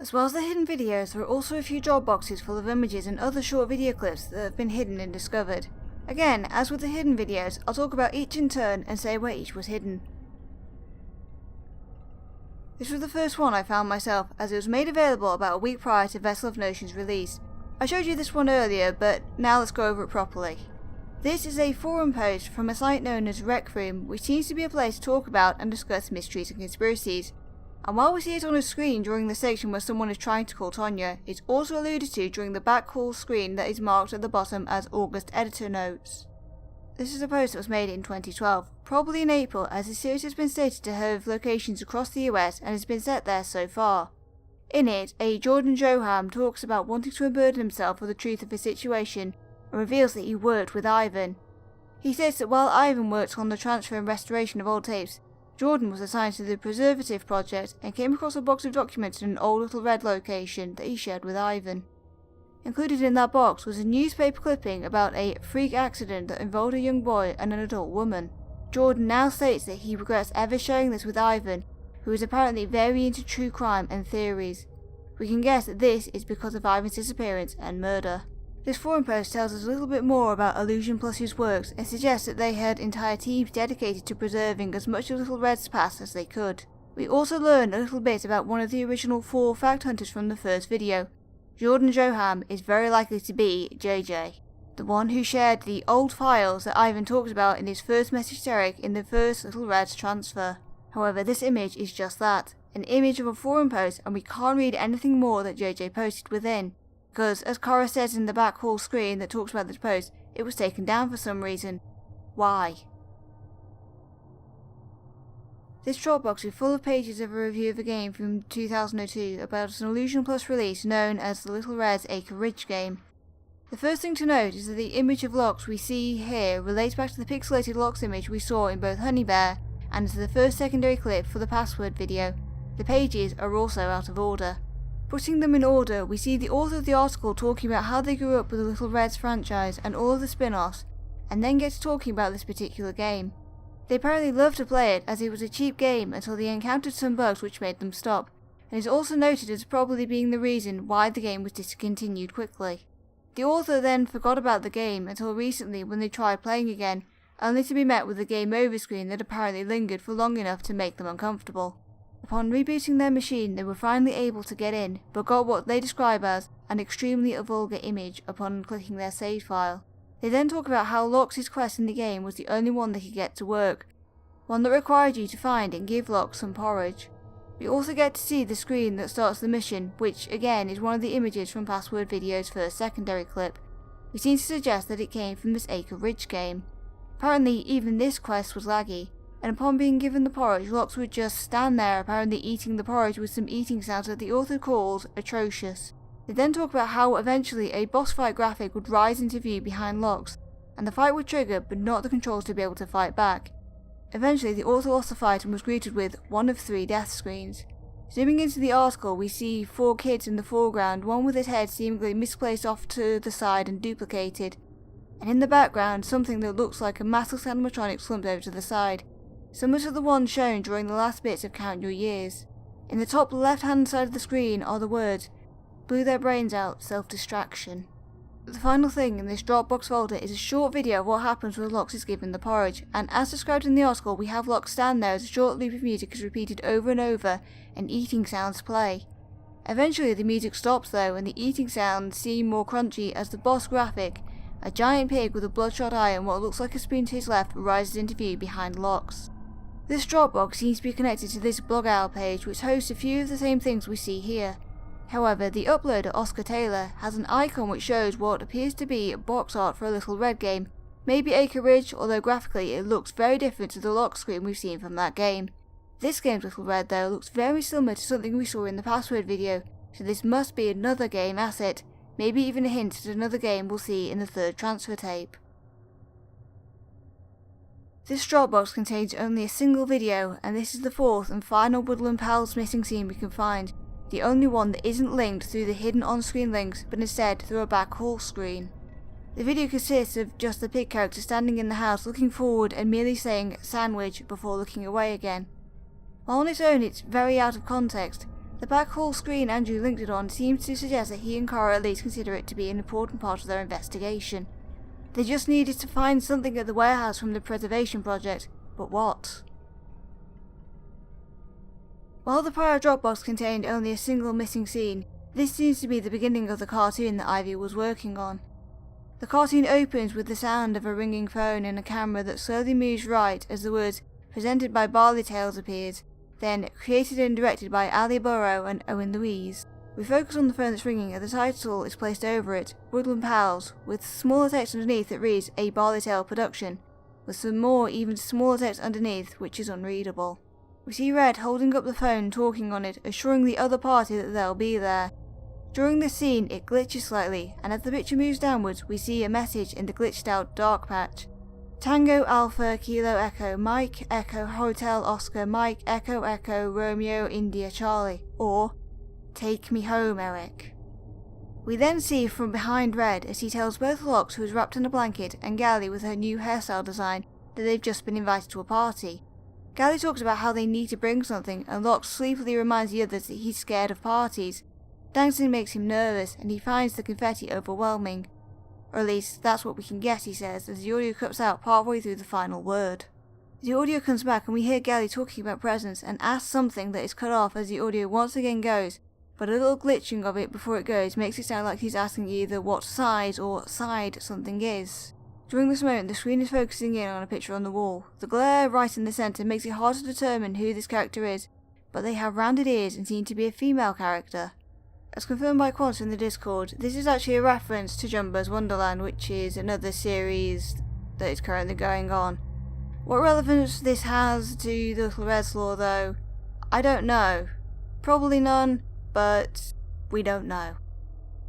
As well as the hidden videos, there are also a few Dropboxes full of images and other short video clips that have been hidden and discovered. Again, as with the hidden videos, I'll talk about each in turn and say where each was hidden. This was the first one I found myself, as it was made available about a week prior to Vessel of Notion's release. I showed you this one earlier, but now let's go over it properly. This is a forum post from a site known as Rec Room, which seems to be a place to talk about and discuss mysteries and conspiracies. And while we see it on a screen during the section where someone is trying to call Tonya, it's also alluded to during the back call screen that is marked at the bottom as August editor notes. This is a post that was made in 2012, probably in April, as the series has been stated to have locations across the US and has been set there so far. In it, a Jordan Joham talks about wanting to unburden himself of the truth of his situation and reveals that he worked with Ivan. He says that while Ivan worked on the transfer and restoration of old tapes, Jordan was assigned to the Preservative Project and came across a box of documents in an old Little Red location that he shared with Ivan. Included in that box was a newspaper clipping about a freak accident that involved a young boy and an adult woman. Jordan now states that he regrets ever sharing this with Ivan, who is apparently very into true crime and theories. We can guess that this is because of Ivan's disappearance and murder. This forum post tells us a little bit more about Illusion Plus's works and suggests that they had entire teams dedicated to preserving as much of Little Red's past as they could. We also learn a little bit about one of the original 4 fact hunters from the first video. Jordan Joham is very likely to be JJ, the one who shared the old files that Ivan talked about in his first message to Eric in the first Little Red's transfer. However, this image is just that, an image of a forum post, and we can't read anything more that JJ posted within. Because, as Cora says in the back hall screen that talks about this post, it was taken down for some reason. Why? This Dropbox is full of pages of a review of a game from 2002 about an Illusion Plus release known as the Little Red's Acre Ridge game. The first thing to note is that the image of Locks we see here relates back to the pixelated Locks image we saw in both Honey Bear and to the first secondary clip for the password video. The pages are also out of order. Putting them in order, we see the author of the article talking about how they grew up with the Little Reds franchise and all of the spin-offs, and then get to talking about this particular game. They apparently loved to play it as it was a cheap game until they encountered some bugs which made them stop, and is also noted as probably being the reason why the game was discontinued quickly. The author then forgot about the game until recently when they tried playing again, only to be met with a game over screen that apparently lingered for long enough to make them uncomfortable. Upon rebooting their machine, they were finally able to get in, but got what they describe as an extremely vulgar image upon clicking their save file. They then talk about how Locke's quest in the game was the only one they could get to work, one that required you to find and give Locke some porridge. We also get to see the screen that starts the mission, which again is one of the images from Password Video's first secondary clip, which seems to suggest that it came from this Acre Ridge game. Apparently even this quest was laggy, and upon being given the porridge, Locke would just stand there apparently eating the porridge with some eating sounds that the author calls atrocious. They then talk about how eventually a boss fight graphic would rise into view behind Locke's, and the fight would trigger but not the controls to be able to fight back. Eventually the author lost the fight and was greeted with one of 3 death screens. Zooming into the article, we see 4 kids in the foreground, one with his head seemingly misplaced off to the side and duplicated, and in the background something that looks like a massive animatronic slumped over to the side, similar to the one shown during the last bits of Count Your Years. In the top left hand side of the screen are the words, "Blew their brains out, self-distraction." The final thing in this Dropbox folder is a short video of what happens when Locke is given the porridge, and as described in the article, we have Locke stand there as a short loop of music is repeated over and over and eating sounds play. Eventually the music stops though, and the eating sounds seem more crunchy as the boss graphic, a giant pig with a bloodshot eye and what looks like a spoon to his left, rises into view behind Locke's. This Dropbox seems to be connected to this blog owl page, which hosts a few of the same things we see here. However, the uploader, Oscar Taylor, has an icon which shows what appears to be box art for a Little Red game, maybe Acre Ridge, although graphically it looks very different to the lock screen we've seen from that game. This game's Little Red though looks very similar to something we saw in the password video, so this must be another game asset, maybe even a hint at another game we'll see in the 3rd transfer tape. This Dropbox contains only a single video, and this is the 4th and final Woodland Pals missing scene we can find, the only one that isn't linked through the hidden on-screen links but instead through a back hall screen. The video consists of just the pig character standing in the house looking forward and merely saying "sandwich" before looking away again. While on its own it's very out of context, The backhaul screen Andrew linked it on seems to suggest that he and Kara at least consider it to be an important part of their investigation. They just needed to find something at the warehouse from the preservation project, but what? While the prior Dropbox contained only a single missing scene, this seems to be the beginning of the cartoon that Ivey was working on. The cartoon opens with the sound of a ringing phone and a camera that slowly moves right as the words "presented by Barley Tales" appears, then created and directed by Ali Burrow and Owen Louise. We focus on the phone that's ringing and the title is placed over it, Woodland Pals, with smaller text underneath that reads "A Barley Tale Production," with some more even smaller text underneath which is unreadable. We see Red holding up the phone talking on it, assuring the other party that they'll be there. During this scene it glitches slightly, and as the picture moves downwards we see a message in the glitched out dark patch. Tango Alpha Kilo Echo Mike Echo Hotel Oscar Mike Echo Echo Romeo India Charlie, or "Take me home, Eric." We then see from behind Red as he tells both Locks, who is wrapped in a blanket, and Gally with her new hairstyle design, that they've just been invited to a party. Gally talks about how they need to bring something, and Locks sleepily reminds the others that he's scared of parties. Dancing makes him nervous, and he finds the confetti overwhelming. Or at least, that's what we can guess, he says, as the audio cuts out partway through the final word. The audio comes back and we hear Gally talking about presents and asks something that is cut off as the audio once again goes, but a little glitching of it before it goes makes it sound like he's asking either what size or side something is. During this moment, the screen is focusing in on a picture on the wall. The glare right in the centre makes it hard to determine who this character is, but they have rounded ears and seem to be a female character. As confirmed by Quants in the Discord, this is actually a reference to Jumbo's Wonderland, which is another series that is currently going on. What relevance this has to the Little Red's lore though, I don't know. Probably none, but we don't know.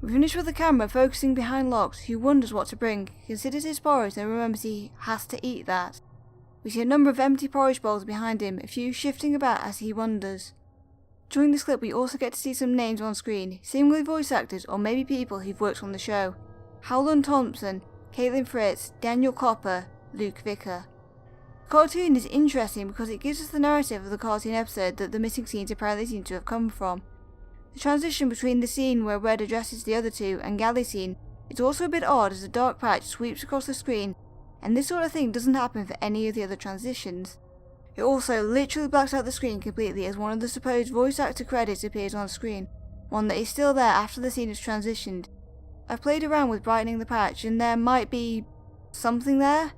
We finish with the camera focusing behind Locks, who wonders what to bring, considers his porridge and remembers he has to eat that. We see a number of empty porridge bowls behind him, a few shifting about as he wonders. During this clip we also get to see some names on screen, seemingly voice actors or maybe people who've worked on the show. Howland Thompson, Caitlin Fritz, Daniel Copper, Luke Vicker. The cartoon is interesting because it gives us the narrative of the cartoon episode that the missing scenes apparently seem to have come from. The transition between the scene where Red addresses the other two and Gally's scene is also a bit odd as a dark patch sweeps across the screen, and this sort of thing doesn't happen for any of the other transitions. It also literally blacks out the screen completely as one of the supposed voice actor credits appears on screen, one that is still there after the scene is transitioned. I've played around with brightening the patch and there might be something there?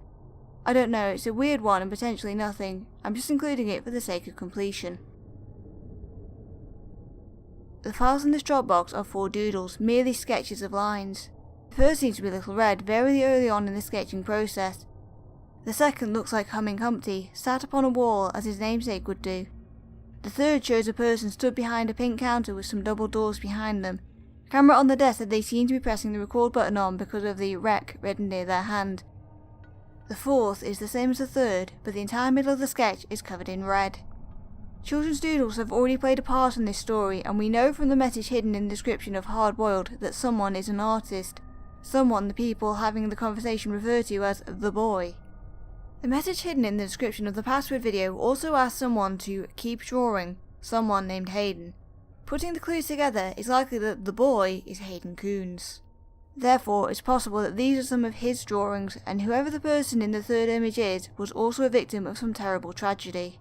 I don't know, it's a weird one and potentially nothing. I'm just including it for the sake of completion. The files in this Dropbox are 4 doodles, merely sketches of lines. The first seems to be Little Red very early on in the sketching process. The second looks like Humming Humpty, sat upon a wall as his namesake would do. The third shows a person stood behind a pink counter with some double doors behind them. The camera on the desk that they seem to be pressing the record button on because of the rec written near their hand. The fourth is the same as the third, but the entire middle of the sketch is covered in red. Children's doodles have already played a part in this story, and we know from the message hidden in the description of Hard Boiled that someone is an artist. Someone the people having the conversation refer to as the boy. The message hidden in the description of the password video also asks someone to keep drawing, someone named Hayden. Putting the clues together, it's likely that the boy is Hayden Coons. Therefore, it's possible that these are some of his drawings, and whoever the person in the third image is was also a victim of some terrible tragedy.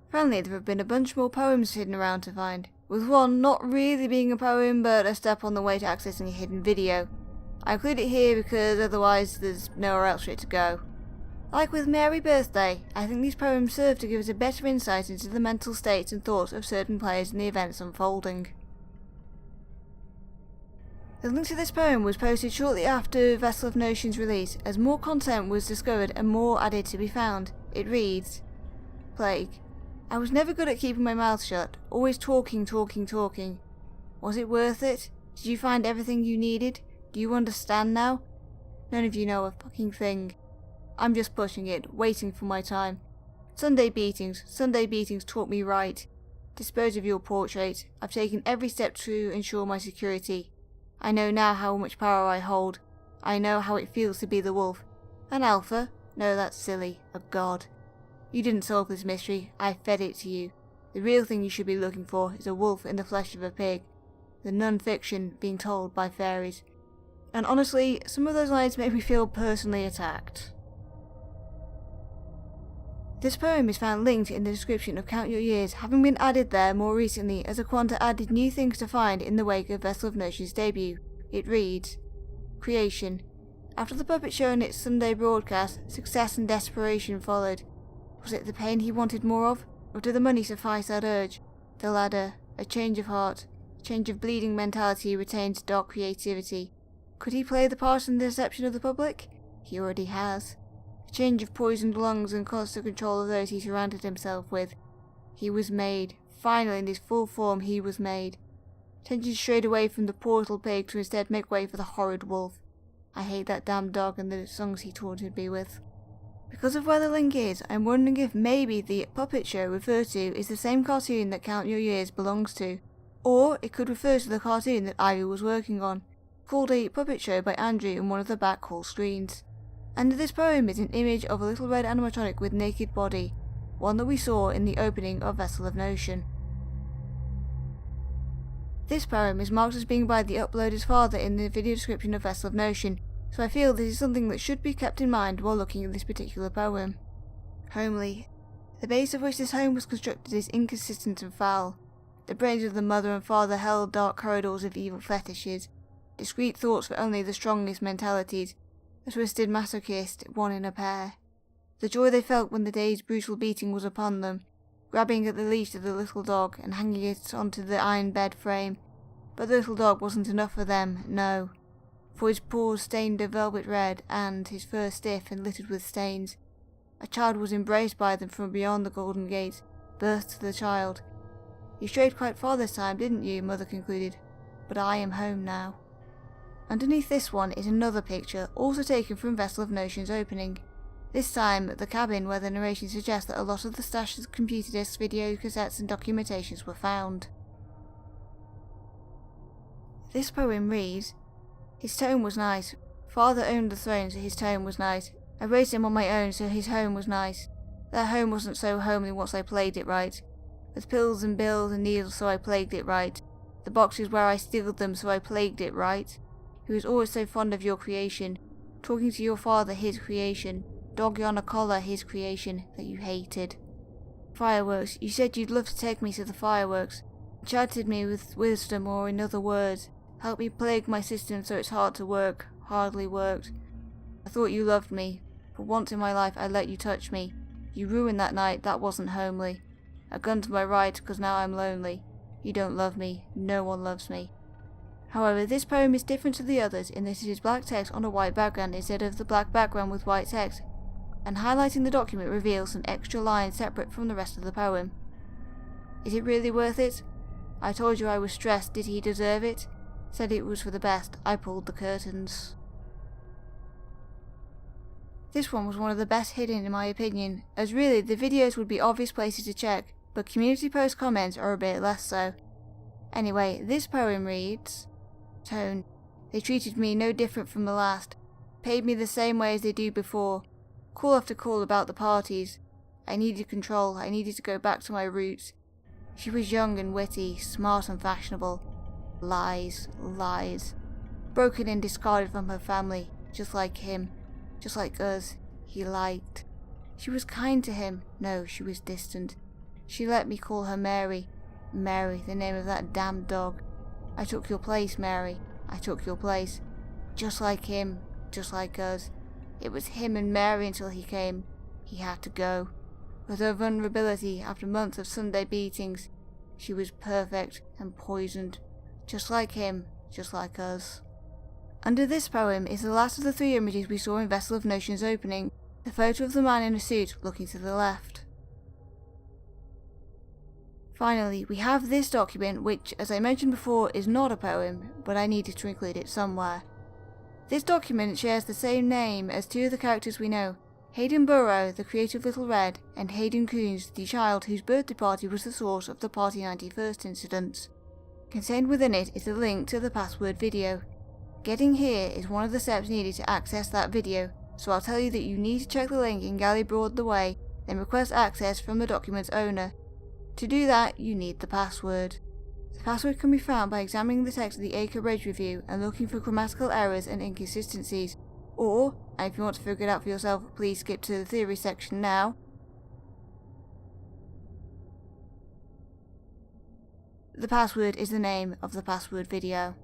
Apparently there have been a bunch more poems hidden around to find, with one not really being a poem but a step on the way to accessing a hidden video. I include it here because otherwise there's nowhere else for it to go. Like with Merry Birthday, I think these poems serve to give us a better insight into the mental states and thoughts of certain players and the events unfolding. The link to this poem was posted shortly after Vessel of Notion's release, as more content was discovered and more added to be found. It reads, Plague. I was never good at keeping my mouth shut, always talking. Was it worth it? Did you find everything you needed? Do you understand now? None of you know a fucking thing. I'm just pushing it, waiting for my time. Sunday beatings taught me right. Dispose of your portrait. I've taken every step to ensure my security. I know now how much power I hold. I know how it feels to be the wolf. An alpha? No, that's silly. A god. You didn't solve this mystery. I fed it to you. The real thing you should be looking for is a wolf in the flesh of a pig, the non-fiction being told by fairies. And honestly, some of those lines make me feel personally attacked. This poem is found linked in the description of Count Your Years, having been added there more recently as a quanta added new things to find in the wake of Vessel of Notion's debut. It reads, Creation. After the puppet show and its Sunday broadcast, success and desperation followed. Was it the pain he wanted more of, or did the money suffice that urge? The latter, a change of heart, a change of bleeding mentality retained dark creativity. Could he play the part in the deception of the public? He already has. A change of poisoned lungs and constant control of those he surrounded himself with. He was made. Finally, in his full form, he was made. Tension strayed away from the portal pig to instead make way for the horrid wolf. I hate that damned dog and the songs he taunted me with. Because of where the link is, I'm wondering if maybe the puppet show referred to is the same cartoon that Count Your Years belongs to. Or it could refer to the cartoon that Ivey was working on, called A Puppet Show by Andrew in one of the back hall screens. Under this poem is an image of a little red animatronic with naked body, one that we saw in the opening of Vessel of Notion. This poem is marked as being by the uploader's father in the video description of Vessel of Notion, so I feel this is something that should be kept in mind while looking at this particular poem. Homely. The base of which this home was constructed is inconsistent and foul. The brains of the mother and father held dark corridors of evil fetishes, discreet thoughts for only the strongest mentalities, a twisted masochist, one in a pair. The joy they felt when the day's brutal beating was upon them, grabbing at the leash of the little dog and hanging it onto the iron bed frame. But the little dog wasn't enough for them, no. For his paws stained a velvet red, and his fur stiff and littered with stains. A child was embraced by them from beyond the golden gates, birth to the child. You strayed quite far this time, didn't you? Mother concluded. But I am home now. Underneath this one is another picture, also taken from Vessel of Notion's opening. This time, the cabin where the narration suggests that a lot of the stash of computer discs, video cassettes and documentations were found. This poem reads, His tone was nice. Father owned the throne, so his tone was nice. I raised him on my own, so his home was nice. Their home wasn't so homely once I plagued it right. With pills and bills and needles, so I plagued it right. The boxes where I stealed them, so I plagued it right. He was always so fond of your creation, talking to your father, his creation, dog on a collar, his creation, that you hated. Fireworks, you said you'd love to take me to the fireworks, chatted me with wisdom, or in other words, help me plague my system so it's hard to work, hardly worked. I thought you loved me, but once in my life I let you touch me. You ruined that night, that wasn't homely. A gun to my right, 'cause now I'm lonely. You don't love me, no one loves me. However, this poem is different to the others in that it is black text on a white background instead of the black background with white text, and highlighting the document reveals some extra lines separate from the rest of the poem. Is it really worth it? I told you I was stressed, did he deserve it? Said it was for the best, I pulled the curtains. This one was one of the best hidden in my opinion, as really the videos would be obvious places to check, but community post comments are a bit less so. Anyway, this poem reads, Tone. They treated me no different from the last, paid me the same way as they do before, call after call about the parties. I needed control, I needed to go back to my roots. She was young and witty, smart and fashionable. Lies, lies. Broken and discarded from her family, just like him, just like us, he liked. She was kind to him, no, she was distant. She let me call her Mary. Mary, the name of that damned dog. I took your place, Mary. I took your place. Just like him, just like us. It was him and Mary until he came. He had to go. With her vulnerability after months of Sunday beatings, she was perfect and poisoned. Just like him, just like us. Under this poem is the last of the 3 images we saw in Vessel of Notion's opening, the photo of the man in a suit looking to the left. Finally, we have this document which, as I mentioned before, is not a poem, but I needed to include it somewhere. This document shares the same name as 2 of the characters we know, Hayden Burrow, the creative Little Red, and Hayden Coons, the child whose birthday party was the source of the Party 91st incidents. Contained within it is a link to the password video. Getting here is one of the steps needed to access that video, so I'll tell you that you need to check the link in Galley Broad the Way, then request access from the document's owner. To do that, you need the password. The password can be found by examining the text of the Acre Bridge review and looking for grammatical errors and inconsistencies. Or, and if you want to figure it out for yourself, please skip to the theory section now. The password is the name of the password video.